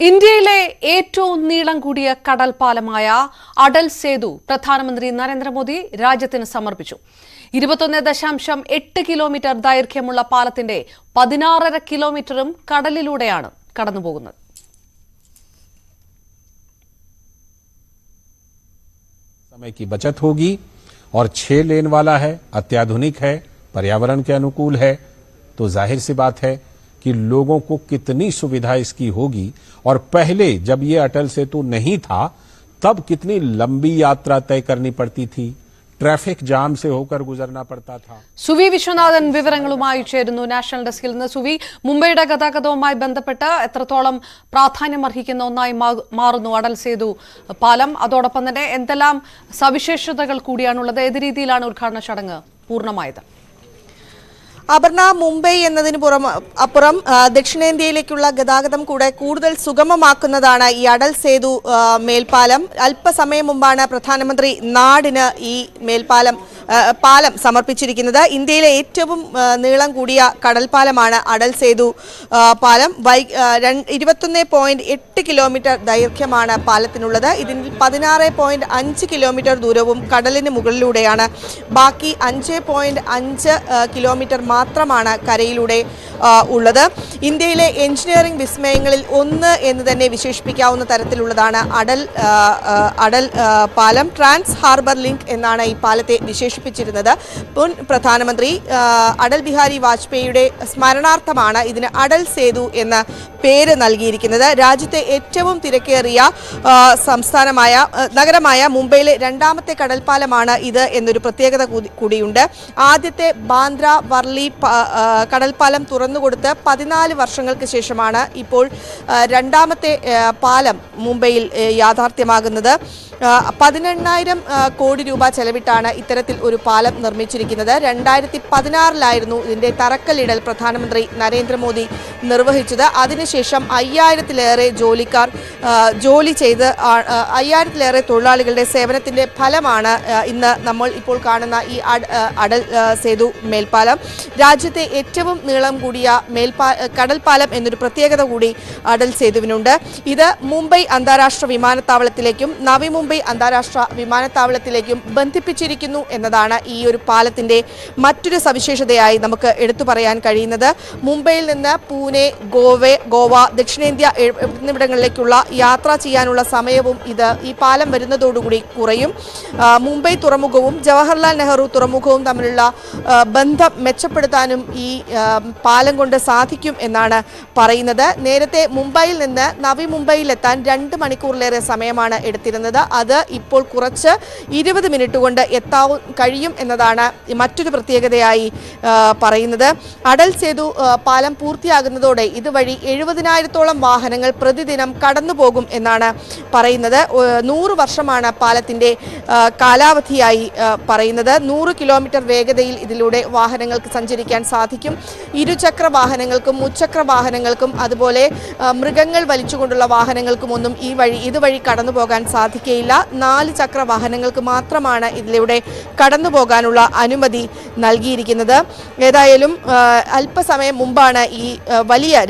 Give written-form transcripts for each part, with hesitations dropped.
ഇന്ത്യയിലെ ഏറ്റവും നീളം കൂടിയ കടൽപ്പാലമായ അടൽ സേതു പ്രധാനമന്ത്രി നരേന്ദ്രമോദി രാജ്യത്തിന് സമർപ്പിച്ചു. 21.8 കിലോമീറ്റർ ദൈർഘ്യമുള്ള പാലത്തിന്റെ 16.5 കിലോമീറ്ററും കടലിലൂടെയാണ് കടന്നുപോകുന്നത്. समय की बचत होगी और 6 लेन वाला है, अत्याधुनिक है, पर्यावरण के अनुकूल है, तो जाहिर सी बात है कि लोगों को कितनी सुविधा इसकी होगी। और पहले जब ये अटल सेतु नहीं था तब कितनी लंबी यात्रा तय करनी पड़ती थी, ट्रैफिक जाम से होकर गुजरना पड़ता था. സുവി വിശ്വനാഥൻ വിവരങ്ങളുമായി ചേരുന്നു നാഷണൽ ഡെസ്കിൽ നിന്ന്. സുവി, മുംബൈയുടെ ഗതാഗതവുമായി ബന്ധപ്പെട്ട് എത്രത്തോളം പ്രാധാന്യമർഹിക്കുന്ന ഒന്നായി മാറുന്നു അടൽ സേതു പാലം? അതോടൊപ്പം തന്നെ എന്തെല്ലാം സവിശേഷതകൾ കൂടിയാണുള്ളത്? ഏത് രീതിയിലാണ് ഉദ്ഘാടന ചടങ്ങ് പൂർണ്ണമായത്? അപർണ, മുംബൈ എന്നതിന് അപ്പുറം ദക്ഷിണേന്ത്യയിലേക്കുള്ള ഗതാഗതം കൂടുതൽ സുഗമമാക്കുന്നതാണ് ഈ അടൽ സേതു മേൽപ്പാലം. അല്പസമയം മുമ്പാണ് പ്രധാനമന്ത്രി നാടിന് ഈ പാലം സമർപ്പിച്ചിരിക്കുന്നത്. ഇന്ത്യയിലെ ഏറ്റവും നീളം കൂടിയ കടൽപ്പാലമാണ് അടൽ സേതു പാലം. 21.8 കിലോമീറ്റർ ദൈർഘ്യമാണ് പാലത്തിനുള്ളത്. ഇതിൽ 16.5 കിലോമീറ്റർ ദൂരവും കടലിന് മുകളിലൂടെയാണ്. ബാക്കി 5.5 കിലോമീറ്റർ മാത്രമാണ് കരയിലൂടെ ഉള്ളത്. ഇന്ത്യയിലെ എഞ്ചിനീയറിംഗ് വിസ്മയങ്ങളിൽ ഒന്ന് എന്ന് തന്നെ വിശേഷിപ്പിക്കാവുന്ന തരത്തിലുള്ളതാണ് അടൽ പാലം. ട്രാൻസ് ഹാർബർ ലിങ്ക് എന്നാണ് ഈ പാലത്തെ വിശേഷിപ്പിച്ചിരുന്നത്. മുൻ പ്രധാനമന്ത്രി അടൽ ബിഹാരി വാജ്പേയിയുടെ സ്മരണാർത്ഥമാണ് ഇതിന് അടൽ സേതു എന്ന പേര് നൽകിയിരിക്കുന്നത്. രാജ്യത്തെ ഏറ്റവും തിരക്കേറിയ നഗരമായ മുംബൈയിലെ രണ്ടാമത്തെ കടൽപ്പാലമാണ് ഇത് എന്നൊരു പ്രത്യേകത കൂടിയുണ്ട്. ആദ്യത്തെ ബാന്ദ്ര വർലി കടൽപ്പാലം തുറന്നുകൊടുത്ത് 14 വർഷങ്ങൾക്ക് ശേഷമാണ് ഇപ്പോൾ രണ്ടാമത്തെ പാലം മുംബൈയിൽ യാഥാർത്ഥ്യമാകുന്നത്. 18,000 കോടി രൂപ ചെലവിട്ടാണ് ഇത്തരത്തിൽ ഒരു പാലം നിർമ്മിച്ചിരിക്കുന്നത്. 2016 ഇതിന്റെ തറക്കല്ലിടൽ പ്രധാനമന്ത്രി നരേന്ദ്രമോദി നിർവഹിച്ചത്. അതിനുശേഷം 5000-ലേറെ ജോലിക്കാർ ജോലി ചെയ്ത് 5000-ലേറെ തൊഴിലാളികളുടെ സേവനത്തിന്റെ ഫലമാണ് ഇന്ന് നമ്മൾ ഇപ്പോൾ കാണുന്ന ഈ അടൽ സേതു മേൽപ്പാലം. രാജ്യത്തെ ഏറ്റവും നീളം കൂടിയ കടൽപ്പാലം എന്നൊരു പ്രത്യേകത കൂടി അടൽ സേതുവിനുണ്ട്. ഇത് മുംബൈ അന്താരാഷ്ട്ര വിമാനത്താവളത്തിലേക്കും നവി മുംബൈ അന്താരാഷ്ട്ര വിമാനത്താവളത്തിലേക്കും ബന്ധിപ്പിച്ചിരിക്കുന്നു എന്നതാണ് ഈ ഒരു പാലത്തിന്റെ മറ്റൊരു സവിശേഷതയായി നമുക്ക് എടുത്തു പറയാൻ കഴിയുന്നത്. മുംബൈയിൽ നിന്ന് പൂനെ, ഗോവ, ദക്ഷിണേന്ത്യ എന്നിവിടങ്ങളിലേക്കുള്ള യാത്ര ചെയ്യാനുള്ള സമയവും ഈ പാലം വരുന്നതോടുകൂടി കുറയും. മുംബൈ തുറമുഖവും ജവഹർലാൽ നെഹ്റു തുറമുഖവും തമ്മിലുള്ള ബന്ധം മെച്ചപ്പെടുത്താനും ഈ പാലം കൊണ്ട് സാധിക്കും എന്നാണ് പറയുന്നത്. നേരത്തെ മുംബൈയിൽ നിന്ന് നവി മുംബൈയിലെത്താൻ 2 മണിക്കൂറിലേറെ സമയമാണ് എടുത്തിരുന്നത്. അത് ഇപ്പോൾ കുറച്ച് 20 മിനിറ്റ് കൊണ്ട് കഴിയും എന്നതാണ് മറ്റൊരു പ്രത്യേകതയായി പറയുന്നത്. അടൽ സേതു പാലം പൂർത്തിയാകുന്നതോടെ ഇതുവഴി 70,000-ഓളം വാഹനങ്ങൾ പ്രതിദിനം കടന്നുപോകും എന്നാണ് പറയുന്നത്. 100 വർഷമാണ് പാലത്തിന്റെ കാലാവധിയായി പറയുന്നത്. 100 കിലോമീറ്റർ വേഗതയിൽ ഇതിലൂടെ വാഹനങ്ങൾക്ക് സഞ്ചരിക്കാൻ സാധിക്കും. ഇരുചക്ര വാഹനങ്ങൾക്കും മുച്ചക്ര വാഹനങ്ങൾക്കും അതുപോലെ മൃഗങ്ങൾ വലിച്ചുകൊണ്ടുള്ള വാഹനങ്ങൾക്കും ഒന്നും ഇതുവഴി കടന്നുപോകാൻ സാധിക്കുകയില്ല. 4 ചക്ര വാഹനങ്ങൾക്ക് മാത്രമാണ് ഇതിലൂടെ കടന്നുപോകാനുള്ള അനുമതി നൽകിയിരിക്കുന്നത്. ഏതായാലും അല്പസമയം മുമ്പാണ് ഈ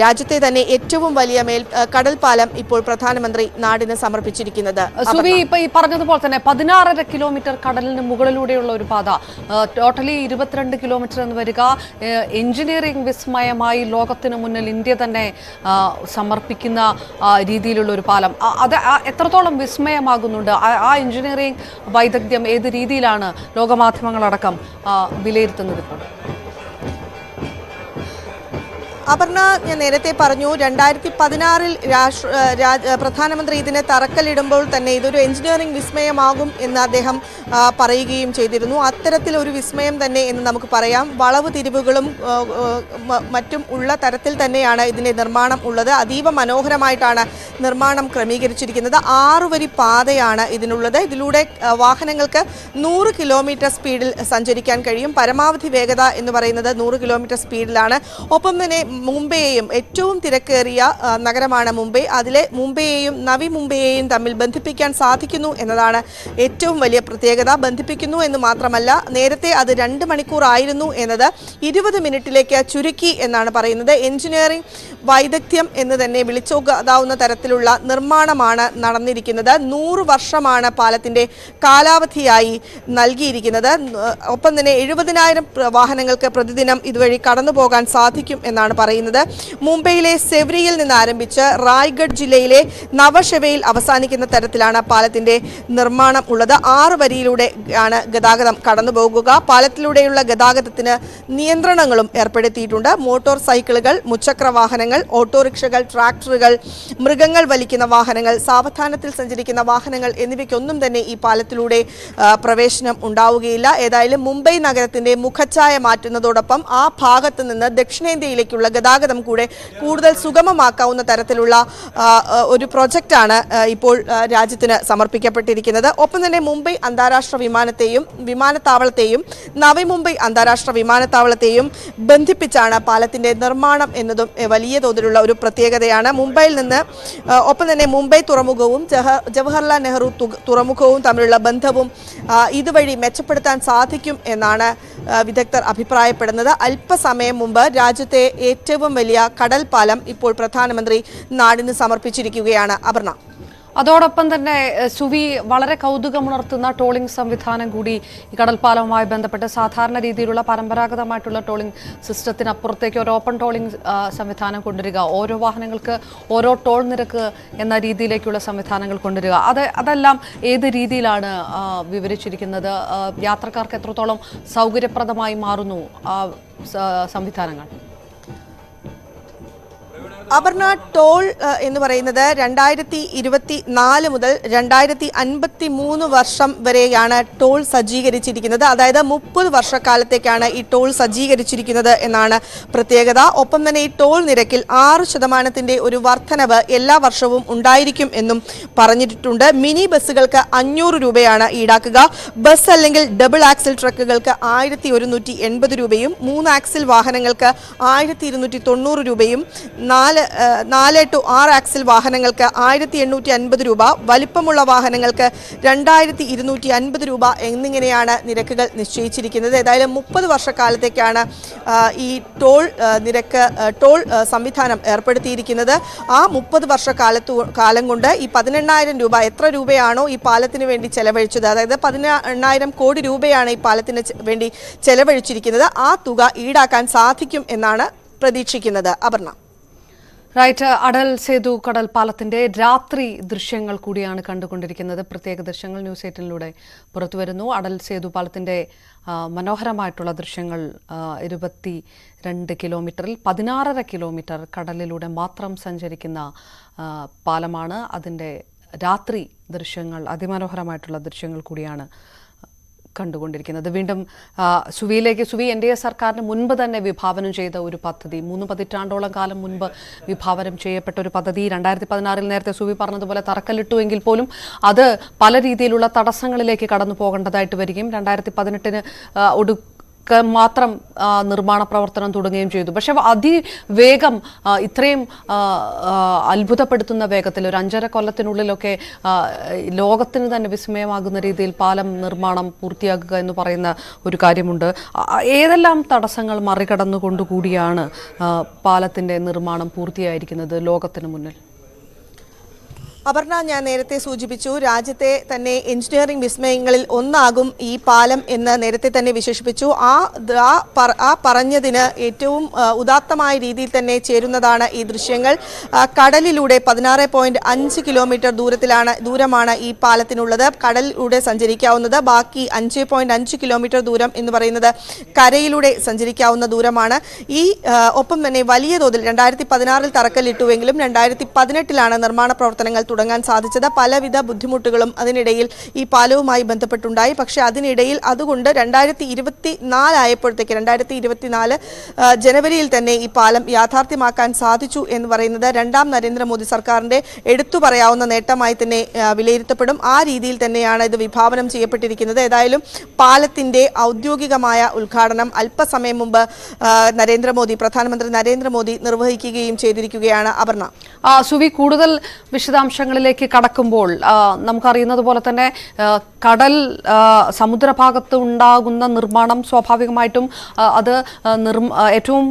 രാജ്യത്തെ തന്നെ ഏറ്റവും വലിയ കടൽപ്പാലം ഇപ്പോൾ പ്രധാനമന്ത്രി നാടിന് സമർപ്പിച്ചിരിക്കുന്നത്. സുവി, ഇപ്പൊ ഈ പറഞ്ഞതുപോലെ തന്നെ 16.5 കിലോമീറ്റർ കടലിന് മുകളിലൂടെയുള്ള ഒരു പാത, ടോട്ടലി 22 കിലോമീറ്റർ എന്ന് വരിക. എഞ്ചിനീയറിംഗ് വിസ്മയമായി ലോകത്തിന് മുന്നിൽ ഇന്ത്യ തന്നെ സമർപ്പിക്കുന്ന രീതിയിലുള്ള ഒരു പാലം, അത് എത്രത്തോളം വിസ്മയമാകുന്നുണ്ട്? ആ എഞ്ചിനീയറിംഗ് വൈദഗ്ധ്യം ഏത് രീതിയിലാണ് ലോകമാധ്യമങ്ങളടക്കം വിലയിരുത്തുന്നത് ഇപ്പോൾ? അപർണ, ഞാൻ നേരത്തെ പറഞ്ഞു 2016 പ്രധാനമന്ത്രി ഇതിന് തറക്കല്ലിടുമ്പോൾ തന്നെ ഇതൊരു എഞ്ചിനീയറിംഗ് വിസ്മയമാകും എന്ന് അദ്ദേഹം പറയുകയും ചെയ്തിരുന്നു. അത്തരത്തിലൊരു വിസ്മയം തന്നെ എന്ന് നമുക്ക് പറയാം. വളവ് തിരിവുകളും മറ്റും ഉള്ള തരത്തിൽ തന്നെയാണ് ഇതിൻ്റെ നിർമ്മാണം ഉള്ളത്. അതീവ മനോഹരമായിട്ടാണ് നിർമ്മാണം ക്രമീകരിച്ചിരിക്കുന്നത്. 6 വരി പാതയാണ് ഇതിനുള്ളത്. ഇതിലൂടെ വാഹനങ്ങൾക്ക് 100 കിലോമീറ്റർ സ്പീഡിൽ സഞ്ചരിക്കാൻ കഴിയും. പരമാവധി വേഗത എന്ന് പറയുന്നത് 100 കിലോമീറ്റർ സ്പീഡിലാണ്. ഒപ്പം തന്നെ മുംബൈയെയും ഏറ്റവും തിരക്കേറിയ നഗരമാണ് മുംബൈ. അതിലെ മുംബൈയെയും നവി മുംബൈയെയും തമ്മിൽ ബന്ധിപ്പിക്കാൻ സാധിക്കുന്നു എന്നതാണ് ഏറ്റവും വലിയ പ്രത്യേകത. ബന്ധിപ്പിക്കുന്നു എന്ന് മാത്രമല്ല, നേരത്തെ അത് 2 മണിക്കൂർ ആയിരുന്നു എന്നത് 20 മിനിറ്റിലേക്ക് ചുരുക്കി എന്നാണ് പറയുന്നത്. എഞ്ചിനീയറിംഗ് വൈദഗ്ധ്യം എന്ന് തന്നെ വിളിച്ചോകാവുന്ന തരത്തിൽ തരത്തിലുള്ള നിർമ്മാണമാണ് നടന്നിരിക്കുന്നത്. 100 വർഷമാണ് പാലത്തിന്റെ കാലാവധിയായി നൽകിയിരിക്കുന്നത്. ഒപ്പം തന്നെ 70,000 വാഹനങ്ങൾക്ക് പ്രതിദിനം ഇതുവഴി കടന്നു പോകാൻ സാധിക്കും എന്നാണ് പറയുന്നത്. മുംബൈയിലെ സെവ്രിയിൽ നിന്ന് ആരംഭിച്ച് റായ്ഗഡ് ജില്ലയിലെ നവഷെവയിൽ അവസാനിക്കുന്ന തരത്തിലാണ് പാലത്തിന്റെ നിർമ്മാണം ഉള്ളത്. 6 വരിയിലൂടെ ആണ് ഗതാഗതം കടന്നു പോകുക. പാലത്തിലൂടെയുള്ള ഗതാഗതത്തിന് നിയന്ത്രണങ്ങളും ഏർപ്പെടുത്തിയിട്ടുണ്ട്. മോട്ടോർ സൈക്കിളുകൾ, മുച്ചക്ര വാഹനങ്ങൾ, ഓട്ടോറിക്ഷകൾ, ട്രാക്ടറുകൾ, മൃഗങ്ങൾ വലിക്കുന്ന വാഹനങ്ങൾ, സാവധാനത്തിൽ സഞ്ചരിക്കുന്ന വാഹനങ്ങൾ എന്നിവയ്ക്കൊന്നും തന്നെ ഈ പാലത്തിലൂടെ പ്രവേശനം ഉണ്ടാവുകയില്ല. ഏതായാലും മുംബൈ നഗരത്തിന്റെ മുഖച്ഛായ മാറ്റുന്നതോടൊപ്പം ആ ഭാഗത്ത് നിന്ന് ദക്ഷിണേന്ത്യയിലേക്കുള്ള ഗതാഗതം കൂടെ കൂടുതൽ സുഗമമാക്കാവുന്ന തരത്തിലുള്ള ഒരു പ്രൊജക്റ്റാണ് ഇപ്പോൾ രാജ്യത്തിന് സമർപ്പിക്കപ്പെട്ടിരിക്കുന്നത്. ഒപ്പം തന്നെ മുംബൈ അന്താരാഷ്ട്ര വിമാനത്താവളത്തെയും നവി മുംബൈ അന്താരാഷ്ട്ര വിമാനത്താവളത്തെയും ബന്ധിപ്പിച്ചാണ് പാലത്തിന്റെ നിർമ്മാണം എന്നതും വലിയ തോതിലുള്ള ഒരു പ്രത്യേകതയാണ്. മുംബൈയിൽ നിന്ന് ഒപ്പം തന്നെ മുംബൈ തുറമുഖവും ജവഹർലാൽ നെഹ്റു തുറമുഖവും തമ്മിലുള്ള ബന്ധവും ഇതുവഴി മെച്ചപ്പെടുത്താൻ സാധിക്കും എന്നാണ് വിദഗ്ധർ അഭിപ്രായപ്പെടുന്നത്. അല്പസമയം മുമ്പ് രാജ്യത്തെ ഏറ്റവും വലിയ കടൽ പാലം ഇപ്പോൾ പ്രധാനമന്ത്രി നാടിന് സമർപ്പിച്ചിരിക്കുകയാണ്. അപർണ, അതോടൊപ്പം തന്നെ സുവി, വളരെ കൗതുകമുണർത്തുന്ന ടോളിംഗ് സംവിധാനം കൂടി ഈ കടൽപ്പാലവുമായി ബന്ധപ്പെട്ട് സാധാരണ രീതിയിലുള്ള പരമ്പരാഗതമായിട്ടുള്ള ടോളിംഗ് സിസ്റ്റത്തിനപ്പുറത്തേക്ക് ഒരു ഓപ്പൺ ടോളിംഗ് സംവിധാനം കൊണ്ടുവരിക, ഓരോ വാഹനങ്ങൾക്ക് ഓരോ ടോൾ നിരക്ക് എന്ന രീതിയിലേക്കുള്ള സംവിധാനങ്ങൾ കൊണ്ടുവരിക, അതെല്ലാം ഏത് രീതിയിലാണ് വിവരിച്ചിരിക്കുന്നത്? യാത്രക്കാർക്ക് എത്രത്തോളം സൗകര്യപ്രദമായി മാറുന്നു സംവിധാനങ്ങൾ? അപർണ, ടോൾ എന്ന് പറയുന്നത് 2024 മുതൽ 2053 വർഷം വരെയാണ് ടോൾ സജ്ജീകരിച്ചിരിക്കുന്നത്. അതായത് 30 വർഷക്കാലത്തേക്കാണ് ഈ ടോൾ സജ്ജീകരിച്ചിരിക്കുന്നത് എന്നാണ് പ്രത്യേകത. ഒപ്പം തന്നെ ഈ ടോൾ നിരക്കിൽ 6% ഒരു വർധനവ് എല്ലാ വർഷവും ഉണ്ടായിരിക്കും എന്നും പറഞ്ഞിട്ടുണ്ട്. മിനി ബസ്സുകൾക്ക് 500 രൂപയാണ് ഈടാക്കുക. ബസ് അല്ലെങ്കിൽ ഡബിൾ ആക്സിൽ ട്രക്കുകൾക്ക് 1180 രൂപയും 3 ആക്സിൽ വാഹനങ്ങൾക്ക് 1290 രൂപയും 4 to 6 ആക്സിൽ വാഹനങ്ങൾക്ക് 1850 രൂപ, വലിപ്പമുള്ള വാഹനങ്ങൾക്ക് 2250 രൂപ എന്നിങ്ങനെയാണ് നിരക്കുകൾ നിശ്ചയിച്ചിരിക്കുന്നത്. ഏതായാലും 30 വർഷക്കാലത്തേക്കാണ് ഈ ടോൾ സംവിധാനം ഏർപ്പെടുത്തിയിരിക്കുന്നത്. ആ 30 വർഷക്കാലം കൊണ്ട് ഈ 18,000 രൂപ, എത്ര രൂപയാണോ ഈ പാലത്തിന് വേണ്ടി ചെലവഴിച്ചത്, അതായത് 18,000 കോടി രൂപയാണ് ഈ പാലത്തിന് വേണ്ടി ചെലവഴിച്ചിരിക്കുന്നത്, ആ തുക ഈടാക്കാൻ സാധിക്കും എന്നാണ് പ്രതീക്ഷിക്കുന്നത്. അപർണ. റൈറ്റ്, അടൽ സേതു കടൽ പാലത്തിന്റെ രാത്രി ദൃശ്യങ്ങൾ കൂടിയാണ് കണ്ടുകൊണ്ടിരിക്കുന്നത്. പ്രത്യേക ദൃശ്യങ്ങൾ ന്യൂസ് 18-ലൂടെ പുറത്തുവരുന്നു. അടൽ സേതു പാലത്തിന്റെ മനോഹരമായിട്ടുള്ള ദൃശ്യങ്ങൾ. 22 കിലോമീറ്ററിൽ 16.5 കിലോമീറ്റർ കടലിലൂടെ മാത്രം സഞ്ചരിക്കുന്ന പാലമാണ്. അതിൻ്റെ രാത്രി ദൃശ്യങ്ങൾ, അതിമനോഹരമായിട്ടുള്ള ദൃശ്യങ്ങൾ കൂടിയാണ് കണ്ടുകൊണ്ടിരിക്കുന്നത്. വീണ്ടും സുവിയിലേക്ക്. സുവി, NDA സർക്കാരിന് മുൻപ് തന്നെ വിഭാവനം ചെയ്ത ഒരു പദ്ധതി, 3 പതിറ്റാണ്ടോളം കാലം മുൻപ് വിഭാവനം ചെയ്യപ്പെട്ട ഒരു പദ്ധതി 2016 നേരത്തെ സുവി പറഞ്ഞതുപോലെ തറക്കല്ലിട്ടുവെങ്കിൽ പോലും അത് പല രീതിയിലുള്ള തടസ്സങ്ങളിലേക്ക് കടന്നു പോകേണ്ടതായിട്ട് വരികയും 2018 മാത്രം നിർമ്മാണ പ്രവർത്തനം തുടങ്ങുകയും ചെയ്തു. പക്ഷെ അതിവേഗം, ഇത്രയും അത്ഭുതപ്പെടുത്തുന്ന വേഗത്തിൽ ഒരു 5.5 കൊല്ലത്തിനുള്ളിലൊക്കെ ലോകത്തിന് തന്നെ വിസ്മയമാകുന്ന രീതിയിൽ പാലം നിർമ്മാണം പൂർത്തിയാക്കുക എന്ന് പറയുന്ന ഒരു കാര്യമുണ്ട്. ഏതെല്ലാം തടസ്സങ്ങൾ മറികടന്നുകൊണ്ടുകൂടിയാണ് പാലത്തിൻ്റെ നിർമ്മാണം പൂർത്തിയായിരിക്കുന്നത് ലോകത്തിന് മുന്നിൽ? അപർണ, ഞാൻ നേരത്തെ സൂചിപ്പിച്ചു, രാജ്യത്തെ തന്നെ എഞ്ചിനീയറിംഗ് വിസ്മയങ്ങളിൽ ഒന്നാകും ഈ പാലം എന്ന് നേരത്തെ തന്നെ വിശേഷിപ്പിച്ചു. ആ പറഞ്ഞതിന് ഏറ്റവും ഉദാത്തമായ രീതിയിൽ തന്നെ ചേരുന്നതാണ് ഈ ദൃശ്യങ്ങൾ. കടലിലൂടെ 16.5 കിലോമീറ്റർ ദൂരമാണ് ഈ പാലത്തിനുള്ളത്. കടലിലൂടെ സഞ്ചരിക്കാവുന്നത്. ബാക്കി 5.5 കിലോമീറ്റർ ദൂരം എന്ന് പറയുന്നത് കരയിലൂടെ സഞ്ചരിക്കാവുന്ന ദൂരമാണ്. ഒപ്പം തന്നെ വലിയ തോതിൽ 2016 തറക്കല്ലിട്ടുവെങ്കിലും 2018 നിർമ്മാണ പ്രവർത്തനങ്ങൾ തുടങ്ങാൻ സാധിച്ചത്. പലവിധ ബുദ്ധിമുട്ടുകളും അതിനിടയിൽ ഈ പാലവുമായി ബന്ധപ്പെട്ടുണ്ടായി. പക്ഷേ അതിനിടയിൽ അതുകൊണ്ട് 2024 ആയപ്പോഴത്തേക്ക് 2024 ജനുവരിയിൽ തന്നെ ഈ പാലം യാഥാർത്ഥ്യമാക്കാൻ സാധിച്ചു എന്ന് പറയുന്നത് രണ്ടാം നരേന്ദ്രമോദി സർക്കാരിൻ്റെ എടുത്തു പറയാവുന്ന നേട്ടമായി തന്നെ വിലയിരുത്തപ്പെടും. ആ രീതിയിൽ തന്നെയാണ് ഇത് വിഭാവനം ചെയ്യപ്പെട്ടിരിക്കുന്നത്. ഏതായാലും പാലത്തിൻ്റെ ഔദ്യോഗികമായ ഉദ്ഘാടനം അല്പസമയം മുമ്പ് പ്രധാനമന്ത്രി നരേന്ദ്രമോദി നിർവഹിക്കുകയും ചെയ്തിരിക്കുകയാണ്. അപർണ. സുവി, കൂടുതൽ വിശദാംശങ്ങൾ വിശദാംശങ്ങളിലേക്ക് കടക്കുമ്പോൾ നമുക്കറിയുന്നത് പോലെ തന്നെ കടൽ സമുദ്രഭാഗത്ത് ഉണ്ടാകുന്ന നിർമ്മാണം സ്വാഭാവികമായിട്ടും അത് ഏറ്റവും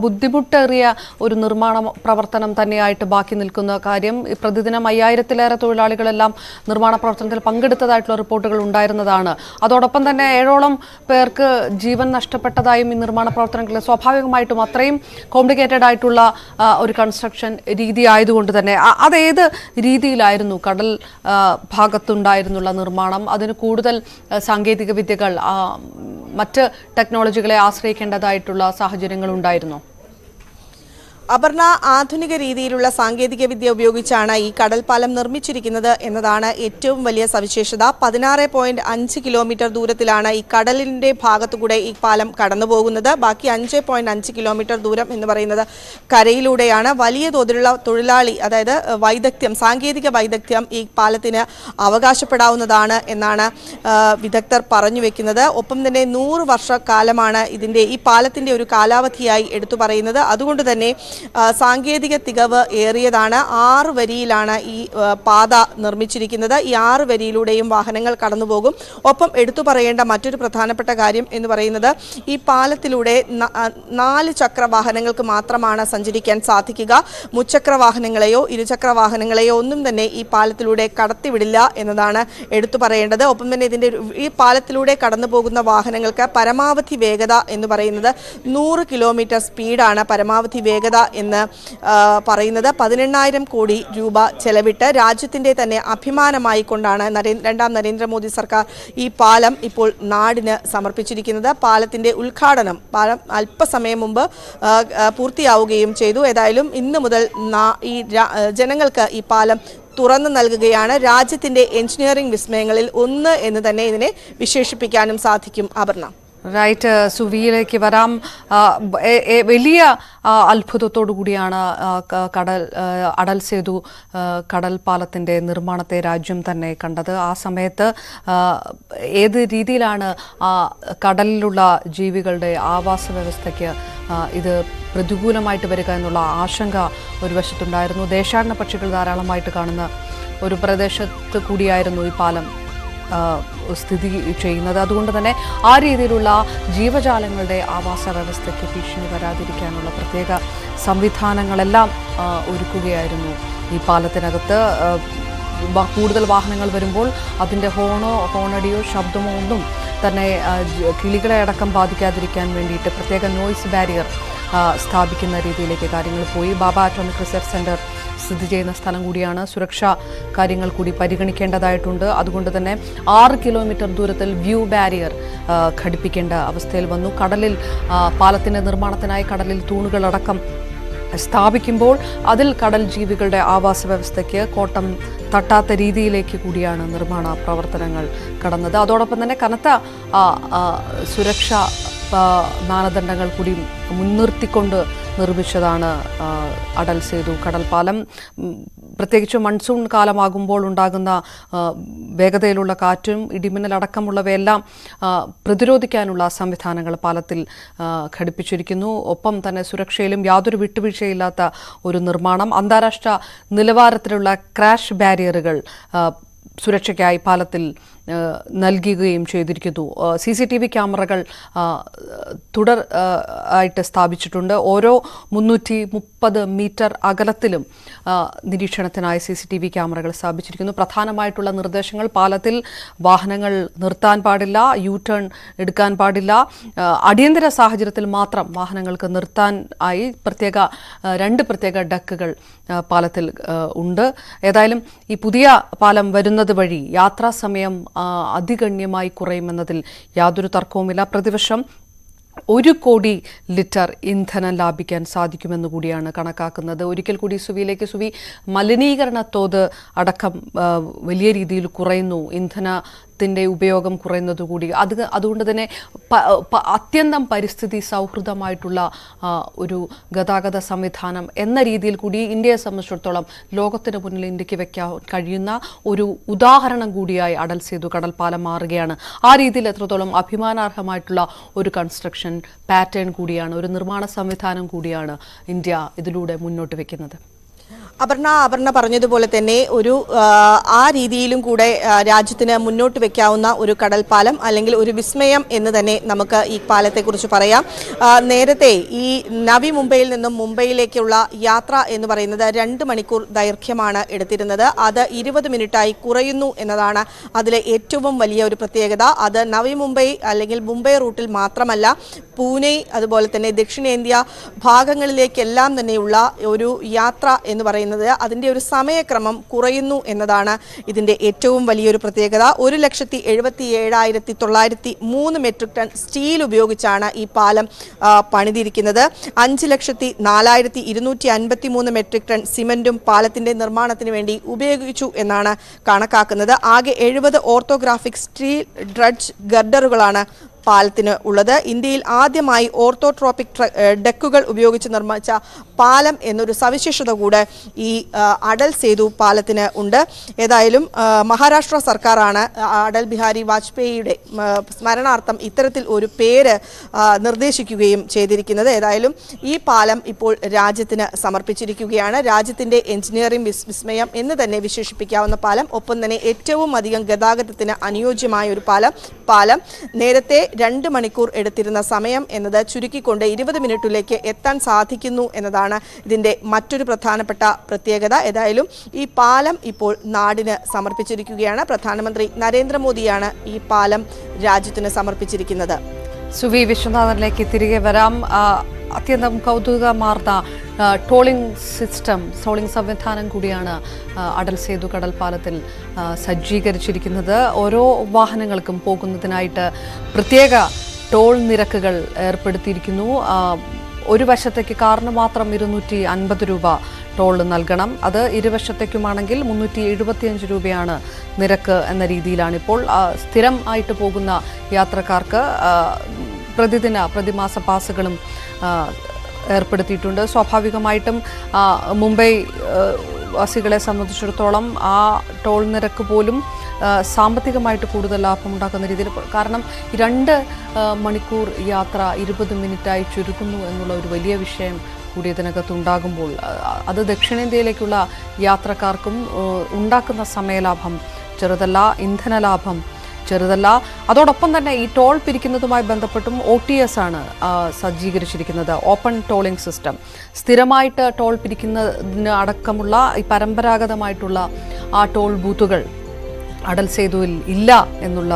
ബുദ്ധിമുട്ടേറിയ ഒരു നിർമ്മാണ പ്രവർത്തനം തന്നെയായിട്ട് ബാക്കി നിൽക്കുന്ന കാര്യം. പ്രതിദിനം 5000-ലേറെ തൊഴിലാളികളെല്ലാം നിർമ്മാണ പ്രവർത്തനത്തിൽ പങ്കെടുത്തതായിട്ടുള്ള റിപ്പോർട്ടുകൾ ഉണ്ടായിരുന്നതാണ്. അതോടൊപ്പം തന്നെ 7ഓളം പേർക്ക് ജീവൻ നഷ്ടപ്പെട്ടതായും ഈ നിർമ്മാണ പ്രവർത്തനങ്ങളിൽ സ്വാഭാവികമായിട്ടും അത്രയും കോംപ്ലിക്കേറ്റഡ് ആയിട്ടുള്ള ഒരു കൺസ്ട്രക്ഷൻ രീതി ആയതുകൊണ്ട് തന്നെ അതേത് രീതിയിലായിരുന്നു കടൽ ഭാഗത്തുണ്ടായിരുന്നുള്ള നിർമ്മാണം? അതിന് കൂടുതൽ സാങ്കേതിക വിദ്യകൾ മറ്റ് ടെക്നോളജികളെ ആശ്രയിക്കേണ്ടതായിട്ടുള്ള സാഹചര്യങ്ങൾ ഉണ്ടായിരുന്നോ? അപർണ, ആധുനിക രീതിയിലുള്ള സാങ്കേതിക വിദ്യ ഉപയോഗിച്ചാണ് ഈ കടൽപ്പാലം നിർമ്മിച്ചിരിക്കുന്നത് എന്നതാണ് ഏറ്റവും വലിയ സവിശേഷത. 16.5 കിലോമീറ്റർ ദൂരത്തിലാണ് ഈ കടലിൻ്റെ ഭാഗത്തുകൂടെ ഈ പാലം കടന്നുപോകുന്നത്. ബാക്കി 5.5 കിലോമീറ്റർ ദൂരം എന്ന് പറയുന്നത് കരയിലൂടെയാണ്. വലിയ തോതിലുള്ള തൊഴിലാളി, അതായത് വൈദഗ്ധ്യം, സാങ്കേതിക വൈദഗ്ധ്യം ഈ പാലത്തിന് അവകാശപ്പെടാവുന്നതാണ് എന്നാണ് വിദഗ്ധർ പറഞ്ഞു വെക്കുന്നത്. ഒപ്പം തന്നെ 100 വർഷക്കാലമാണ് ഈ പാലത്തിൻ്റെ ഒരു കാലാവധിയായി എടുത്തു പറയുന്നത്. അതുകൊണ്ട് തന്നെ സാങ്കേതിക തികവ് ഏറിയതാണ്. 6 വരിയിലാണ് ഈ പാത നിർമ്മിച്ചിരിക്കുന്നത്. ഈ 6 വരിയിലൂടെയും വാഹനങ്ങൾ കടന്നുപോകും. ഒപ്പം എടുത്തു പറയേണ്ട മറ്റൊരു പ്രധാനപ്പെട്ട കാര്യം എന്ന് പറയുന്നത് ഈ പാലത്തിലൂടെ 4 ചക്ര വാഹനങ്ങൾക്ക് മാത്രമാണ് സഞ്ചരിക്കാൻ സാധിക്കുക. മുച്ചക്ര വാഹനങ്ങളെയോ ഇരുചക്ര വാഹനങ്ങളെയോ ഒന്നും തന്നെ ഈ പാലത്തിലൂടെ കടത്തിവിടില്ല എന്നതാണ് എടുത്തു പറയേണ്ടത്. ഒപ്പം തന്നെ ഈ പാലത്തിലൂടെ കടന്നു പോകുന്ന വാഹനങ്ങൾക്ക് പരമാവധി വേഗത എന്ന് പറയുന്നത് 100 കിലോമീറ്റർ സ്പീഡാണ് പരമാവധി വേഗത എന്ന് പറയുന്നത്. 18,000 കോടി രൂപ ചെലവിട്ട് രാജ്യത്തിൻ്റെ തന്നെ അഭിമാനമായി കൊണ്ടാണ് രണ്ടാം നരേന്ദ്രമോദി സർക്കാർ ഈ പാലം ഇപ്പോൾ നാടിന് സമർപ്പിച്ചിരിക്കുന്നത്. പാലത്തിൻ്റെ ഉദ്ഘാടനം അല്പസമയം മുമ്പ് പൂർത്തിയാവുകയും ചെയ്തു. ഏതായാലും ഇന്ന് മുതൽ ഈ ജനങ്ങൾക്ക് ഈ പാലം തുറന്നു നൽകുകയാണ്. രാജ്യത്തിൻ്റെ എഞ്ചിനീയറിംഗ് വിസ്മയങ്ങളിൽ ഒന്ന് എന്ന് തന്നെ ഇതിനെ വിശേഷിപ്പിക്കാനും സാധിക്കും. അപർണ, റൈറ്റ്, സുവിയിലേക്ക് വരാം. വലിയ അത്ഭുതത്തോടു കൂടിയാണ് അടൽ സേതു കടൽ പാലത്തിൻ്റെ നിർമ്മാണത്തെ രാജ്യം തന്നെ കണ്ടത്. ആ സമയത്ത് ഏത് രീതിയിലാണ് കടലിലുള്ള ജീവികളുടെ ആവാസ വ്യവസ്ഥയ്ക്ക് ഇത് പ്രതികൂലമായിട്ട് വരിക എന്നുള്ള ആശങ്ക ഒരു വശത്തുണ്ടായിരുന്നു. ദേശാടന പക്ഷികൾ ധാരാളമായിട്ട് കാണുന്ന ഒരു പ്രദേശത്ത് കൂടിയായിരുന്നു ഈ പാലം സ്ഥിതി ചെയ്യുന്നത്. അതുകൊണ്ട് തന്നെ ആ രീതിയിലുള്ള ജീവജാലങ്ങളുടെ ആവാസ വ്യവസ്ഥയ്ക്ക് ഭീഷണി വരാതിരിക്കാനുള്ള പ്രത്യേക സംവിധാനങ്ങളെല്ലാം ഒരുക്കുകയായിരുന്നു ഈ പാലത്തിനകത്ത്. കൂടുതൽ വാഹനങ്ങൾ വരുമ്പോൾ അതിൻ്റെ ഹോണടിയോ ശബ്ദമോ ഒന്നും തന്നെ കിളികളെ അടക്കം ബാധിക്കാതിരിക്കാൻ വേണ്ടിയിട്ട് പ്രത്യേക നോയ്സ് ബാരിയർ സ്ഥാപിക്കുന്ന രീതിയിലേക്ക് കാര്യങ്ങൾ പോയി. ബാബ ആറ്റോമിക് റിസർച്ച് സെൻറ്റർ സ്ഥിതി ചെയ്യുന്ന സ്ഥലം കൂടിയാണ്. സുരക്ഷാ കാര്യങ്ങൾ കൂടി പരിഗണിക്കേണ്ടതായിട്ടുണ്ട്. അതുകൊണ്ട് തന്നെ 6 കിലോമീറ്റർ ദൂരത്തിൽ വ്യൂ ബാരിയർ ഘടിപ്പിക്കേണ്ട അവസ്ഥയിൽ വന്നു. പാലത്തിൻ്റെ നിർമ്മാണത്തിനായി കടലിൽ തൂണുകളടക്കം സ്ഥാപിക്കുമ്പോൾ അതിൽ കടൽ ജീവികളുടെ ആവാസ വ്യവസ്ഥയ്ക്ക് കോട്ടം തട്ടാത്ത രീതിയിലേക്ക് കൂടിയാണ് നിർമ്മാണ പ്രവർത്തനങ്ങൾ കടന്നത്. അതോടൊപ്പം തന്നെ കനത്ത സുരക്ഷാ മാനദണ്ഡങ്ങൾ കൂടി മുൻനിർത്തിക്കൊണ്ട് നിർമ്മിച്ചതാണ് അടൽ സേതു കടൽപ്പാലം. പ്രത്യേകിച്ച് മൺസൂൺ കാലമാകുമ്പോൾ ഉണ്ടാകുന്ന വേഗതയിലുള്ള കാറ്റും ഇടിമിന്നലടക്കമുള്ളവയെല്ലാം പ്രതിരോധിക്കാനുള്ള സംവിധാനങ്ങൾ പാലത്തിൽ ഘടിപ്പിച്ചിരിക്കുന്നു. ഒപ്പം തന്നെ സുരക്ഷയിലും യാതൊരു വിട്ടുവീഴ്ചയില്ലാത്ത ഒരു നിർമ്മാണം. അന്താരാഷ്ട്ര നിലവാരത്തിലുള്ള ക്രാഷ് ബാരിയറുകൾ സുരക്ഷയ്ക്കായി പാലത്തിൽ നൽകുകയും ചെയ്തിരിക്കുന്നു. CCTV ക്യാമറകൾ ആയിട്ട് സ്ഥാപിച്ചിട്ടുണ്ട്. ഓരോ 330 മീറ്റർ അകലത്തിലും നിരീക്ഷണത്തിനായി CCTV ക്യാമറകൾ സ്ഥാപിച്ചിരിക്കുന്നു. പ്രധാനമായിട്ടുള്ള നിർദ്ദേശങ്ങൾ: പാലത്തിൽ വാഹനങ്ങൾ നിർത്താൻ പാടില്ല, U-ടേൺ എടുക്കാൻ പാടില്ല, അടിയന്തര സാഹചര്യത്തിൽ മാത്രം വാഹനങ്ങൾക്ക് നിർത്താൻ ആയി 2 പ്രത്യേക ഡക്കുകൾ പാലത്തിൽ ഉണ്ട്. ഏതായാലും ഈ പുതിയ പാലം വരുന്നത് വഴി യാത്രാ സമയം അതിഗണ്യമായി കുറയുമെന്നതിൽ യാതൊരു തർക്കവുമില്ല. പ്രതിവർഷം 1 കോടി ലിറ്റർ ഇന്ധനം ലാഭിക്കാൻ സാധിക്കുമെന്ന് കൂടിയാണ് കണക്കാക്കുന്നത്. ഒരിക്കൽ കൂടി സുവി, മലിനീകരണ തോത് അടക്കം വലിയ രീതിയിൽ കുറയുന്നു. ഇന്ധനത്തിൻ്റെ ഉപയോഗം കുറയുന്നതുകൂടി അതുകൊണ്ട് തന്നെ അത്യന്തം പരിസ്ഥിതി സൗഹൃദമായിട്ടുള്ള ഒരു ഗതാഗത സംവിധാനം എന്ന രീതിയിൽ കൂടി ഇന്ത്യയെ സംബന്ധിച്ചിടത്തോളം ലോകത്തിന് മുന്നിൽ ഇന്ത്യക്ക് വയ്ക്കാൻ കഴിയുന്ന ഒരു ഉദാഹരണം കൂടിയായി അടൽ സേതു കടൽപ്പാലം മാറുകയാണ്. ആ രീതിയിൽ എത്രത്തോളം അഭിമാനാർഹമായിട്ടുള്ള ഒരു കൺസ്ട്രക്ഷൻ പാറ്റേൺ കൂടിയാണ്, ഒരു നിർമ്മാണ സംവിധാനം കൂടിയാണ് ഇന്ത്യ ഇതിലൂടെ മുന്നോട്ട് വയ്ക്കുന്നത്. അപർണ പറഞ്ഞതുപോലെ തന്നെ ഒരു ആ രീതിയിലും കൂടെ രാജ്യത്തിന് മുന്നോട്ട് വെക്കാവുന്ന ഒരു കടൽപ്പാലം അല്ലെങ്കിൽ ഒരു വിസ്മയം എന്ന് തന്നെ നമുക്ക് ഈ പാലത്തെക്കുറിച്ച് പറയാം. നേരത്തെ ഈ നവി മുംബൈയിൽ നിന്നും മുംബൈയിലേക്കുള്ള യാത്ര എന്ന് പറയുന്നത് 2 മണിക്കൂർ ദൈർഘ്യമാണ് എടുത്തിരുന്നത്. അത് 20 മിനിറ്റായി കുറയുന്നു എന്നതാണ് അതിലെ ഏറ്റവും വലിയ ഒരു പ്രത്യേകത. അത് നവി മുംബൈ അല്ലെങ്കിൽ മുംബൈ റൂട്ടിൽ മാത്രമല്ല, പൂനെ അതുപോലെ തന്നെ ദക്ഷിണേന്ത്യ ഭാഗങ്ങളിലേക്കെല്ലാം തന്നെയുള്ള ഒരു യാത്ര എന്ന് പറയുന്നത് അതിൻ്റെ ഒരു സമയക്രമം കുറയുന്നു എന്നതാണ് ഇതിൻ്റെ ഏറ്റവും വലിയൊരു പ്രത്യേകത. 1,77,903 മെട്രിക് ടൺ സ്റ്റീൽ ഉപയോഗിച്ചാണ് ഈ പാലം പണിതിരിക്കുന്നത്. 5,04,253 മെട്രിക് ടൺ സിമന്റും പാലത്തിന്റെ നിർമ്മാണത്തിന് വേണ്ടി ഉപയോഗിച്ചു എന്നാണ് കണക്കാക്കുന്നത്. ആകെ 70 ഓർത്തോഗ്രാഫിക് സ്റ്റീൽ ഡ്രഡ്ജ് ഗർഡറുകളാണ് പാലത്തിന് ഉള്ളത്. ഇന്ത്യയിൽ ആദ്യമായി ഓർത്തോട്രോപിക് ഡെക്കുകൾ ഉപയോഗിച്ച് നിർമ്മിച്ച പാലം എന്നൊരു സവിശേഷത കൂടെ ഈ അടൽ സേതു പാലത്തിന് ഉണ്ട്. ഏതായാലും മഹാരാഷ്ട്ര സർക്കാരാണ് അടൽ ബിഹാരി വാജ്പേയിയുടെ സ്മരണാർത്ഥം ഇത്തരത്തിൽ ഒരു പേര് നിർദ്ദേശിക്കുകയും ചെയ്തിരിക്കുന്നത്. ഏതായാലും ഈ പാലം ഇപ്പോൾ രാജ്യത്തിന് സമർപ്പിച്ചിരിക്കുകയാണ്. രാജ്യത്തിൻ്റെ എഞ്ചിനീയറിംഗ് വിസ്മയം എന്ന് തന്നെ വിശേഷിപ്പിക്കാവുന്ന പാലം, ഒപ്പം തന്നെ ഏറ്റവും അധികം ഗതാഗതത്തിന് അനുയോജ്യമായ ഒരു പാലം. നേരത്തെ 2 മണിക്കൂർ എടുത്തിരുന്ന സമയം എന്നത് ചുരുക്കിക്കൊണ്ട് 20 മിനിറ്റിലേക്ക് എത്താൻ സാധിക്കുന്നു എന്നതാണ് ഇതിൻ്റെ മറ്റൊരു പ്രധാനപ്പെട്ട പ്രത്യേകത. ഏതായാലും ഈ പാലം ഇപ്പോൾ നാടിന് സമർപ്പിച്ചിരിക്കുകയാണ്. പ്രധാനമന്ത്രി നരേന്ദ്രമോദിയാണ് ഈ പാലം രാജ്യത്തിന് സമർപ്പിച്ചിരിക്കുന്നത്. സുവി വിശ്വനാഥനിലേക്ക് തിരികെ വരാം. അത്യന്തം കൗതുകമാർന്ന ടോളിംഗ് സംവിധാനം കൂടിയാണ് അടൽ സേതു കടൽപ്പാലത്തിൽ സജ്ജീകരിച്ചിരിക്കുന്നത്. ഓരോ വാഹനങ്ങൾക്കും പോകുന്നതിനായിട്ട് പ്രത്യേക ടോൾ നിരക്കുകൾ ഏർപ്പെടുത്തിയിരിക്കുന്നു. ഒരു വശത്തേക്ക് കാറിന് മാത്രം 250 രൂപ ടോൾ നൽകണം. അത് ഇരുവശത്തേക്കുമാണെങ്കിൽ 375 രൂപയാണ് നിരക്ക് എന്ന രീതിയിലാണ് ഇപ്പോൾ. സ്ഥിരം ആയിട്ട് പോകുന്ന യാത്രക്കാർക്ക് പ്രതിമാസ പാസുകളും ഏർപ്പെടുത്തിയിട്ടുണ്ട്. സ്വാഭാവികമായിട്ടും മുംബൈ വാസികളെ സംബന്ധിച്ചിടത്തോളം ആ ടോൾ നിരക്ക് പോലും സാമ്പത്തികമായിട്ട് കൂടുതൽ ലാഭമുണ്ടാക്കുന്ന രീതിയിൽ, കാരണം 2 മണിക്കൂർ യാത്ര 20 മിനിറ്റായി ചുരുക്കുന്നു എന്നുള്ള ഒരു വലിയ വിഷയം കൂടി ഇതിനകത്തുണ്ടാകുമ്പോൾ അത് ദക്ഷിണേന്ത്യയിലേക്കുള്ള യാത്രക്കാർക്കും ഉണ്ടാക്കുന്ന സമയലാഭം ചെറുതല്ല, ഇന്ധന ലാഭം ചെറുതല്ല. അതോടൊപ്പം തന്നെ ഈ ടോൾ പിരിക്കുന്നതുമായി ബന്ധപ്പെട്ടും OTS ആണ് സജ്ജീകരിച്ചിരിക്കുന്നത്, ഓപ്പൺ ടോളിംഗ് സിസ്റ്റം. സ്ഥിരമായിട്ട് ടോൾ പിരിക്കുന്നതിന് അടക്കമുള്ള ഈ പരമ്പരാഗതമായിട്ടുള്ള ആ ടോൾ ബൂത്തുകൾ അടൽ സേതുവിൽ ഇല്ല എന്നുള്ള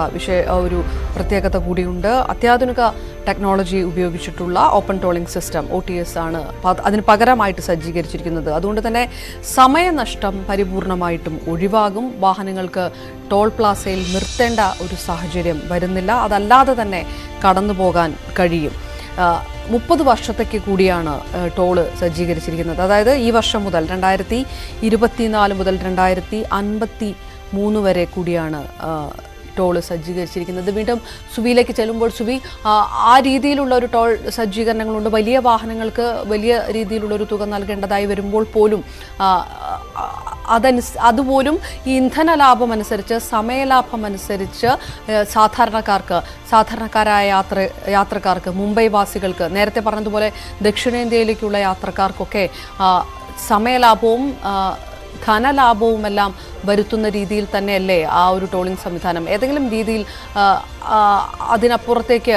ഒരു പ്രത്യേകത കൂടിയുണ്ട്. അത്യാധുനിക ടെക്നോളജി ഉപയോഗിച്ചിട്ടുള്ള ഓപ്പൺ ടോളിംഗ് സിസ്റ്റം OTS ആണ് അതിന് പകരമായിട്ട് സജ്ജീകരിച്ചിരിക്കുന്നത്. അതുകൊണ്ട് തന്നെ സമയനഷ്ടം പരിപൂർണമായിട്ടും ഒഴിവാകും. വാഹനങ്ങൾക്ക് ടോൾ പ്ലാസയിൽ നിർത്തേണ്ട ഒരു സാഹചര്യം വരുന്നില്ല. അതല്ലാതെ തന്നെ കടന്നു പോകാൻ കഴിയും. 30 വർഷത്തേക്ക് കൂടിയാണ് ടോള് സജ്ജീകരിച്ചിരിക്കുന്നത്. അതായത് ഈ വർഷം മുതൽ 2024 മുതൽ 2053 വരെ കൂടിയാണ് ടോൾ സജ്ജീകരിച്ചിരിക്കുന്നത്. വീണ്ടും സുവിയിലേക്ക് ചെല്ലുമ്പോൾ, സുവി, ആ രീതിയിലുള്ള ഒരു ടോൾ സജ്ജീകരണങ്ങളുണ്ട്. വലിയ വാഹനങ്ങൾക്ക് വലിയ രീതിയിലുള്ള ഒരു തുക നൽകേണ്ടതായി വരുമ്പോൾ പോലും അതുപോലും ഈ ഇന്ധന ലാഭം അനുസരിച്ച്, സമയലാഭം അനുസരിച്ച് സാധാരണക്കാരായ യാത്രക്കാർക്ക്, മുംബൈ വാസികൾക്ക്, നേരത്തെ പറഞ്ഞതുപോലെ ദക്ഷിണേന്ത്യയിലേക്കുള്ള യാത്രക്കാർക്കൊക്കെ സമയലാഭവും ധനലാഭവുമെല്ലാം വരുത്തുന്ന രീതിയിൽ തന്നെയല്ലേ ആ ഒരു ടോളിംഗ് സംവിധാനം? ഏതെങ്കിലും രീതിയിൽ അതിനപ്പുറത്തേക്ക്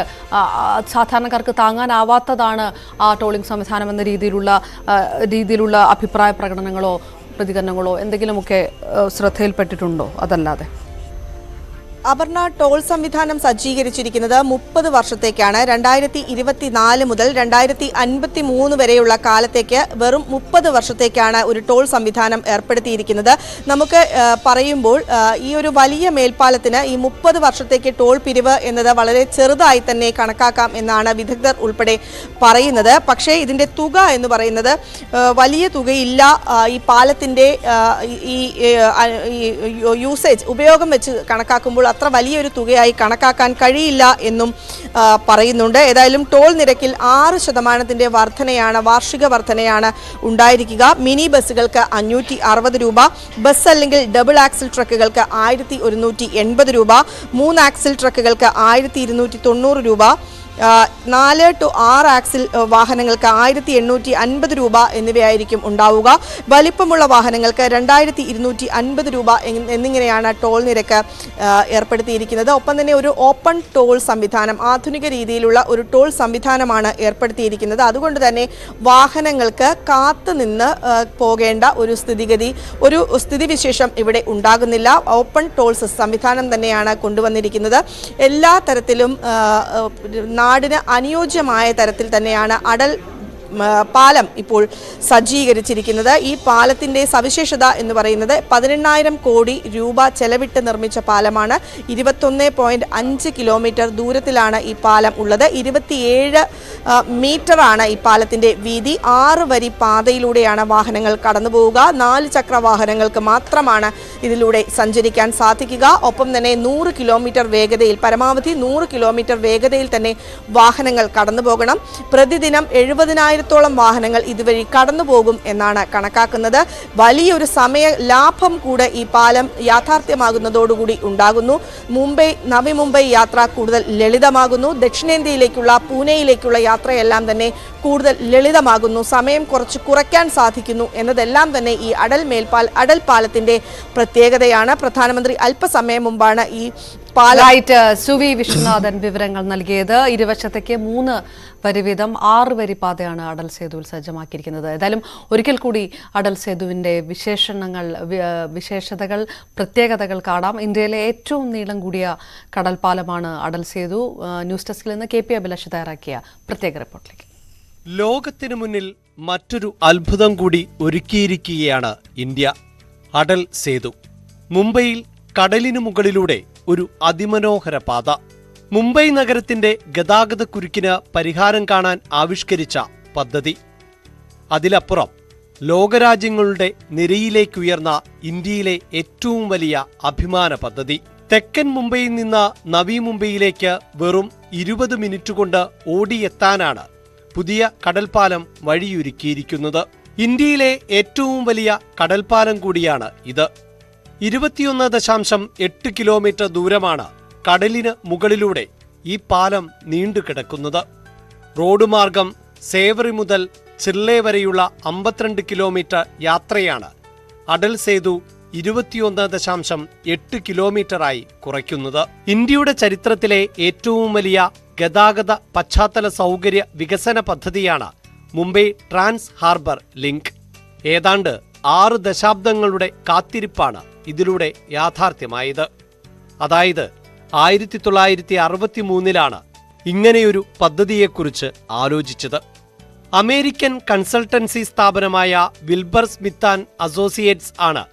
സാധാരണക്കാർക്ക് താങ്ങാനാവാത്തതാണ് ആ ടോളിംഗ് സംവിധാനം എന്ന രീതിയിലുള്ള അഭിപ്രായ പ്രകടനങ്ങളോ പ്രതികരണങ്ങളോ എന്തെങ്കിലുമൊക്കെ ശ്രദ്ധയിൽപ്പെട്ടിട്ടുണ്ടോ? അതല്ലാതെ അപർണ, ടോൾ സംവിധാനം സജ്ജീകരിച്ചിരിക്കുന്നത് 30 വർഷത്തേക്കാണ്. 2024 മുതൽ 2053 വരെയുള്ള കാലത്തേക്ക് വെറും 30 വർഷത്തേക്കാണ് ഒരു ടോൾ സംവിധാനം ഏർപ്പെടുത്തിയിരിക്കുന്നത്. നമുക്ക് പറയുമ്പോൾ ഈ ഒരു വലിയ മേൽപ്പാലത്തിന് ഈ 30 വർഷത്തേക്ക് ടോൾ പിരിവ് എന്നത് വളരെ ചെറുതായി തന്നെ കണക്കാക്കാം എന്നാണ് വിദഗ്ധർ ഉൾപ്പെടെ പറയുന്നത്. പക്ഷേ ഇതിൻ്റെ തുക എന്ന് പറയുന്നത് വലിയ തുകയില്ല. ഈ പാലത്തിൻ്റെ ഈ യൂസേജ്, ഉപയോഗം വെച്ച് കണക്കാക്കുമ്പോൾ അത്ര വലിയൊരു തുകയായി കണക്കാക്കാൻ കഴിയില്ല എന്നും പറയുന്നുണ്ട്. ഏതായാലും ടോൾ നിരക്കിൽ 6% വർധനയാണ്, വാർഷിക വർധനയാണ് ഉണ്ടായിരിക്കുക. മിനി ബസ്സുകൾക്ക് 560 രൂപ, ബസ് അല്ലെങ്കിൽ ഡബിൾ ആക്സിൽ ട്രക്കുകൾക്ക് 1180 രൂപ, 3 ആക്സിൽ ട്രക്കുകൾക്ക് 1290 രൂപ, 4 to 6 ആക്സിൽ വാഹനങ്ങൾക്ക് 1850 രൂപ എന്നിവയായിരിക്കും ഉണ്ടാവുക. വലിപ്പമുള്ള വാഹനങ്ങൾക്ക് 2250 രൂപ എന്നിങ്ങനെയാണ് ടോൾ നിരക്ക് ഏർപ്പെടുത്തിയിരിക്കുന്നത്. ഒപ്പം തന്നെ ഒരു ഓപ്പൺ ടോൾ സംവിധാനം, ആധുനിക രീതിയിലുള്ള ഒരു ടോൾ സംവിധാനമാണ് ഏർപ്പെടുത്തിയിരിക്കുന്നത്. അതുകൊണ്ട് തന്നെ വാഹനങ്ങൾക്ക് കാത്തുനിന്ന് പോകേണ്ട ഒരു സ്ഥിതിവിശേഷം ഇവിടെ ഉണ്ടാകുന്നില്ല. ഓപ്പൺ ടോൾ സംവിധാനം തന്നെയാണ് കൊണ്ടുവന്നിരിക്കുന്നത്. എല്ലാ തരത്തിലും നാടിന് അനുയോജ്യമായ തരത്തിൽ തന്നെയാണ് അടൽ പാലം ഇപ്പോൾ സജ്ജീകരിച്ചിരിക്കുന്നത്. ഈ പാലത്തിൻ്റെ സവിശേഷത എന്ന് പറയുന്നത് 18,000 കോടി രൂപ ചെലവിട്ട് നിർമ്മിച്ച പാലമാണ്. 21.5 കിലോമീറ്റർ ദൂരത്തിലാണ് ഈ പാലം ഉള്ളത്. 27 മീറ്ററാണ് ഈ പാലത്തിൻ്റെ വീതി. 6 വരി പാതയിലൂടെയാണ് വാഹനങ്ങൾ കടന്നു പോവുക. 4 ചക്ര വാഹനങ്ങൾക്ക് മാത്രമാണ് ഇതിലൂടെ സഞ്ചരിക്കാൻ സാധിക്കുക. ഒപ്പം തന്നെ 100 കിലോമീറ്റർ വേഗതയിൽ, പരമാവധി 100 കിലോമീറ്റർ വേഗതയിൽ തന്നെ വാഹനങ്ങൾ കടന്നു പോകണം. പ്രതിദിനം 70,000-ത്തോളം വാഹനങ്ങൾ ഇതുവഴി കടന്നു പോകും എന്നാണ് കണക്കാക്കുന്നത്. വലിയൊരു സമയ ലാഭം കൂടെ ഈ പാലം യാഥാർത്ഥ്യമാകുന്നതോടുകൂടി ഉണ്ടാകുന്നു. നവി മുംബൈ യാത്ര കൂടുതൽ ലളിതമാകുന്നു. ദക്ഷിണേന്ത്യയിലേക്കുള്ള, പൂനെയിലേക്കുള്ള യാത്രയെല്ലാം തന്നെ കൂടുതൽ ലളിതമാകുന്നു. സമയം കുറയ്ക്കാൻ സാധിക്കുന്നു എന്നതെല്ലാം തന്നെ ഈ അടൽ പാലത്തിന്റെ പ്രത്യേകതയാണ്. പ്രധാനമന്ത്രി അല്പസമയം മുമ്പാണ് ഈ സുവി വിശ്വനാഥൻ വിവരങ്ങൾ നൽകിയത്. ഇരുവശത്തേക്ക് 3 വരി വീതം 6 വരി പാതയാണ് അടൽ സേതുവിൽ സജ്ജമാക്കിയിരിക്കുന്നത്. ഏതായാലും ഒരിക്കൽ കൂടി അടൽ സേതുവിന്റെ വിശേഷതകൾ, പ്രത്യേകതകൾ കാണാം. ഇന്ത്യയിലെ ഏറ്റവും നീളം കൂടിയ കടൽപ്പാലമാണ് അടൽ സേതു. ന്യൂസ് ഡെസ്കിൽ നിന്ന് KP അഭിലാഷ് തയ്യാറാക്കിയ പ്രത്യേക റിപ്പോർട്ടിലേക്ക്. ലോകത്തിനു മുന്നിൽ മറ്റൊരു അത്ഭുതം കൂടി ഒരുക്കിയിരിക്കുകയാണ് ഇന്ത്യ. അടൽ സേതു. മുംബൈയിൽ കടലിനു മുകളിലൂടെ ഒരു അതിമനോഹര പാത. മുംബൈ നഗരത്തിന്റെ ഗതാഗതക്കുരുക്കിന് പരിഹാരം കാണാൻ ആവിഷ്കരിച്ച പദ്ധതി. അതിലപ്പുറം ലോകരാജ്യങ്ങളുടെ നിരയിലേക്കുയർന്ന ഇന്ത്യയിലെ ഏറ്റവും വലിയ അഭിമാന പദ്ധതി. തെക്കൻ മുംബൈയിൽ നിന്ന് നവി മുംബൈയിലേക്ക് വെറും 20 മിനിറ്റ് കൊണ്ട് ഓടിയെത്താനാണ് പുതിയ കടൽപ്പാലം വഴിയൊരുക്കിയിരിക്കുന്നത്. ഇന്ത്യയിലെ ഏറ്റവും വലിയ കടൽപ്പാലം കൂടിയാണ് ഇത്. 21.8 കിലോമീറ്റർ ദൂരമാണ് കടലിന് മുകളിലൂടെ ഈ പാലം നീണ്ടുകിടക്കുന്നത്. റോഡ് മാർഗം സേവറി മുതൽ ചിർലെ വരെയുള്ള 52 കിലോമീറ്റർ യാത്രയാണ് അടൽ സേതു 21.8 കിലോമീറ്ററായി കുറയ്ക്കുന്നത്. ഇന്ത്യയുടെ ചരിത്രത്തിലെ ഏറ്റവും വലിയ ഗതാഗത പശ്ചാത്തല സൗകര്യ വികസന പദ്ധതിയാണ് മുംബൈ ട്രാൻസ് ഹാർബർ ലിങ്ക്. ഏതാണ്ട് 6 ദശാബ്ദങ്ങളുടെ കാത്തിരിപ്പാണ് ഇതിലൂടെ യാഥാർത്ഥ്യമായത്. അതായത് 1963-ലാണ് ഇങ്ങനെയൊരു പദ്ധതിയെക്കുറിച്ച് ആലോചിച്ചത്. അമേരിക്കൻ കൺസൾട്ടൻസി സ്ഥാപനമായ വിൽബർ സ്മിത്ത് ആൻഡ് അസോസിയേറ്റ്സ് ആണ്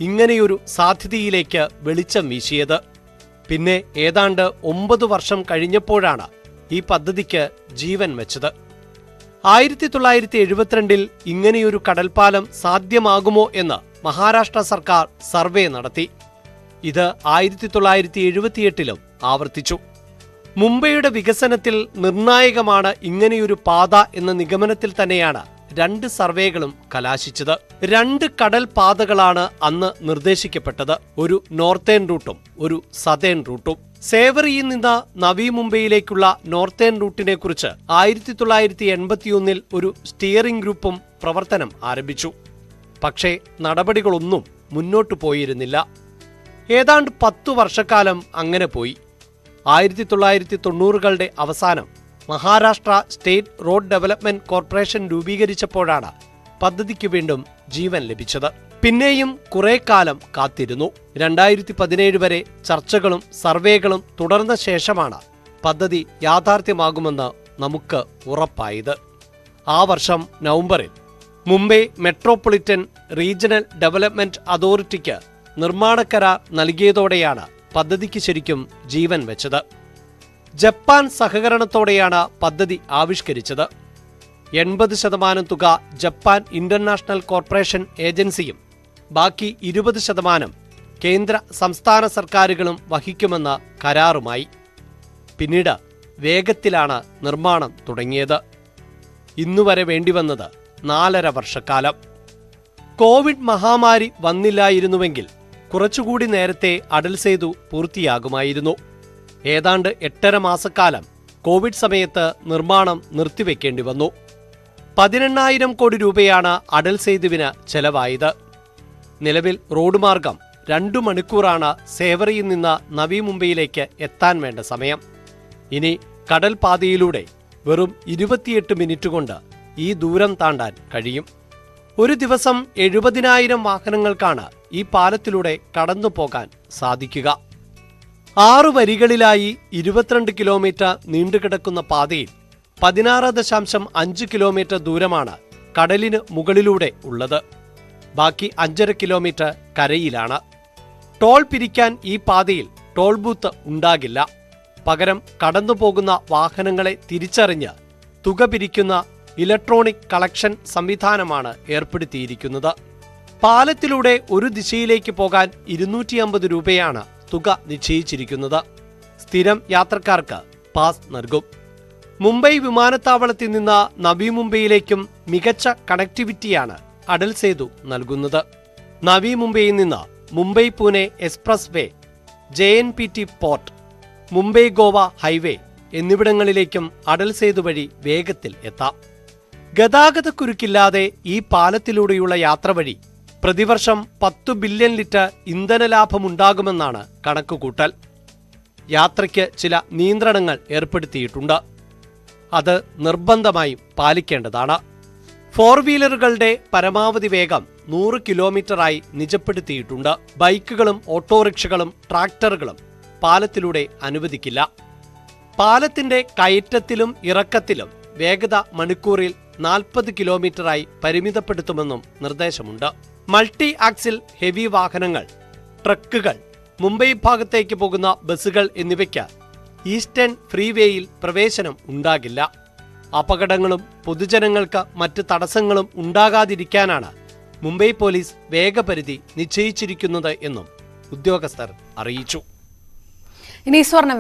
ഇങ്ങനെയൊരു സാധ്യതയിലേക്ക് വെളിച്ചം വീശിയത്. പിന്നെ ഏതാണ്ട് 9 വർഷം കഴിഞ്ഞപ്പോഴാണ് ഈ പദ്ധതിക്ക് ജീവൻ വെച്ചത്. 1972-ൽ ഇങ്ങനെയൊരു കടൽപ്പാലം സാധ്യമാകുമോ എന്ന് മഹാരാഷ്ട്ര സർക്കാർ സർവേ നടത്തി. ഇത് 1978-ലും ആവർത്തിച്ചു. മുംബൈയുടെ വികസനത്തിൽ നിർണായകമാണ് ഇങ്ങനെയൊരു പാത എന്ന നിഗമനത്തിൽ തന്നെയാണ് 2 സർവേകളും കലാശിച്ചത്. 2 കടൽ പാതകളാണ് അന്ന് നിർദ്ദേശിക്കപ്പെട്ടത്. ഒരു നോർത്തേൺ റൂട്ടും ഒരു സതേൺ റൂട്ടും. സേവറിയിൽ നിന്ന് നവി മുംബൈയിലേക്കുള്ള നോർത്തേൺ റൂട്ടിനെ കുറിച്ച് 1981-ൽ ഒരു സ്റ്റിയറിംഗ് ഗ്രൂപ്പും പ്രവർത്തനം ആരംഭിച്ചു. പക്ഷേ നടപടികളൊന്നും മുന്നോട്ടു പോയിരുന്നില്ല. ഏതാണ്ട് 10 വർഷക്കാലം അങ്ങനെ പോയി. 1990കളുടെ അവസാനം Maharashtra state road development corporation രൂപീകരിച്ചപ്പോഴാണ് പദ്ധതിക്ക് വീണ്ടും ജീവൻ ലഭിച്ചത്. പിന്നെയും കുറെ കാലം കാത്തിരുന്നു. 2017 വരെ ചർച്ചകളും സർവേകളും തുടർന്ന ശേഷമാണ് പദ്ധതി യാഥാർത്ഥ്യമാകുമെന്ന് നമുക്ക് ഉറപ്പായത്. ആ വർഷം നവംബറിൽ മുംബൈ മെട്രോപൊളിറ്റൻ റീജിയണൽ ഡെവലപ്മെന്റ് അതോറിറ്റിക്ക് നിർമ്മാണ കരാർ നൽകിയതോടെയാണ് പദ്ധതിക്ക് ശരിക്കും ജീവൻ വെച്ചത്. ജപ്പാൻ സഹകരണത്തോടെയാണ് പദ്ധതി ആവിഷ്കരിച്ചത്. 80% തുക ജപ്പാൻ ഇന്റർനാഷണൽ കോർപ്പറേഷൻ ഏജൻസിയും ബാക്കി 20% കേന്ദ്ര സംസ്ഥാന സർക്കാരുകളും വഹിക്കുമെന്ന കരാറുമായി. പിന്നീട് വേഗത്തിലാണ് നിർമ്മാണം തുടങ്ങിയത്. ഇന്നുവരെ വേണ്ടിവന്നത് 4.5 വർഷക്കാലം. കോവിഡ് മഹാമാരി വന്നില്ലായിരുന്നുവെങ്കിൽ കുറച്ചുകൂടി നേരത്തെ അടൽ സേതു പൂർത്തിയാകുമായിരുന്നു. ഏതാണ്ട് 8.5 മാസക്കാലം കോവിഡ് സമയത്ത് നിർമ്മാണം നിർത്തിവെക്കേണ്ടി വന്നു. 18,000 കോടി രൂപയാണ് അടൽ സേതുവിന് ചെലവായത്. നിലവിൽ റോഡ് മാർഗം 2 മണിക്കൂറാണ് സേവറിയിൽ നിന്ന് നവി മുംബൈയിലേക്ക് എത്താൻ വേണ്ട സമയം. ഇനി കടൽ പാതയിലൂടെ വെറും 28 മിനിറ്റ് കൊണ്ട് ഈ ദൂരം താണ്ടാൻ കഴിയും. ഒരു ദിവസം 70,000 വാഹനങ്ങൾക്കാണ് ഈ പാലത്തിലൂടെ കടന്നു പോകാൻ സാധിക്കുക. 6 വരികളിലായി 22 കിലോമീറ്റർ നീണ്ടുകിടക്കുന്ന പാതയിൽ 16.5 കിലോമീറ്റർ ദൂരമാണ് കടലിന് മുകളിലൂടെ ഉള്ളത്. ബാക്കി 5.5 കിലോമീറ്റർ കരയിലാണ്. ടോൾ പിരിക്കാൻ ഈ പാതയിൽ ടോൾ ബൂത്ത് ഉണ്ടാകില്ല. പകരം കടന്നുപോകുന്ന വാഹനങ്ങളെ തിരിച്ചറിഞ്ഞ് തുക പിരിക്കുന്ന ഇലക്ട്രോണിക് കളക്ഷൻ സംവിധാനമാണ് ഏർപ്പെടുത്തിയിരിക്കുന്നത്. പാലത്തിലൂടെ ഒരു ദിശയിലേക്ക് പോകാൻ 250 രൂപയാണ് തുക നിശ്ചയിച്ചിരിക്കുന്നത്. സ്ഥിരം യാത്രക്കാർക്ക് പാസ് നൽകും. മുംബൈ വിമാനത്താവളത്തിൽ നിന്ന് നവി മുംബൈയിലേക്കും മികച്ച കണക്ടിവിറ്റിയാണ് അടൽ സേതു നൽകുന്നത്. നവി മുംബൈയിൽ നിന്ന് Mumbai Pune expressway, JNPT port, Mumbai Goa highway എന്നിവിടങ്ങളിലേക്കും അടൽ സേതു വഴി വേഗത്തിൽ എത്താം. ഗതാഗതക്കുരുക്കില്ലാതെ ഈ പാലത്തിലൂടെയുള്ള യാത്ര വഴി പ്രതിവർഷം 10 ബില്യൺ ലിറ്റർ ഇന്ധന ലാഭമുണ്ടാകുമെന്നാണ് കണക്കുകൂട്ടൽ. യാത്രയ്ക്ക് ചില നിയന്ത്രണങ്ങൾ ഏർപ്പെടുത്തിയിട്ടുണ്ട്. അത് നിർബന്ധമായും പാലിക്കേണ്ടതാണ്. 4 വീലറുകളുടെ പരമാവധി വേഗം 100 കിലോമീറ്ററായി നിജപ്പെടുത്തിയിട്ടുണ്ട്. ബൈക്കുകളും ഓട്ടോറിക്ഷകളും ട്രാക്ടറുകളും പാലത്തിലൂടെ അനുവദിക്കില്ല. പാലത്തിന്റെ കയറ്റത്തിലും ഇറക്കത്തിലും വേഗത മണിക്കൂറിൽ 40 കിലോമീറ്ററായി പരിമിതപ്പെടുത്തുമെന്നും നിർദ്ദേശമുണ്ട്. മൾട്ടി ആക്സിൽ ഹെവി വാഹനങ്ങൾ, ട്രക്കുകൾ, മുംബൈ ഭാഗത്തേക്ക് പോകുന്ന ബസ്സുകൾ എന്നിവയ്ക്ക് ഈസ്റ്റേൺ ഫ്രീവേയിൽ പ്രവേശനം ഉണ്ടാകില്ല. അപകടങ്ങളും പൊതുജനങ്ങൾക്ക് മറ്റ് തടസ്സങ്ങളും ഉണ്ടാകാതിരിക്കാനാണ് മുംബൈ പോലീസ് വേഗപരിധി നിശ്ചയിച്ചിരിക്കുന്നത് എന്നും ഉദ്യോഗസ്ഥർ അറിയിച്ചു. ഇനി സ്വർണം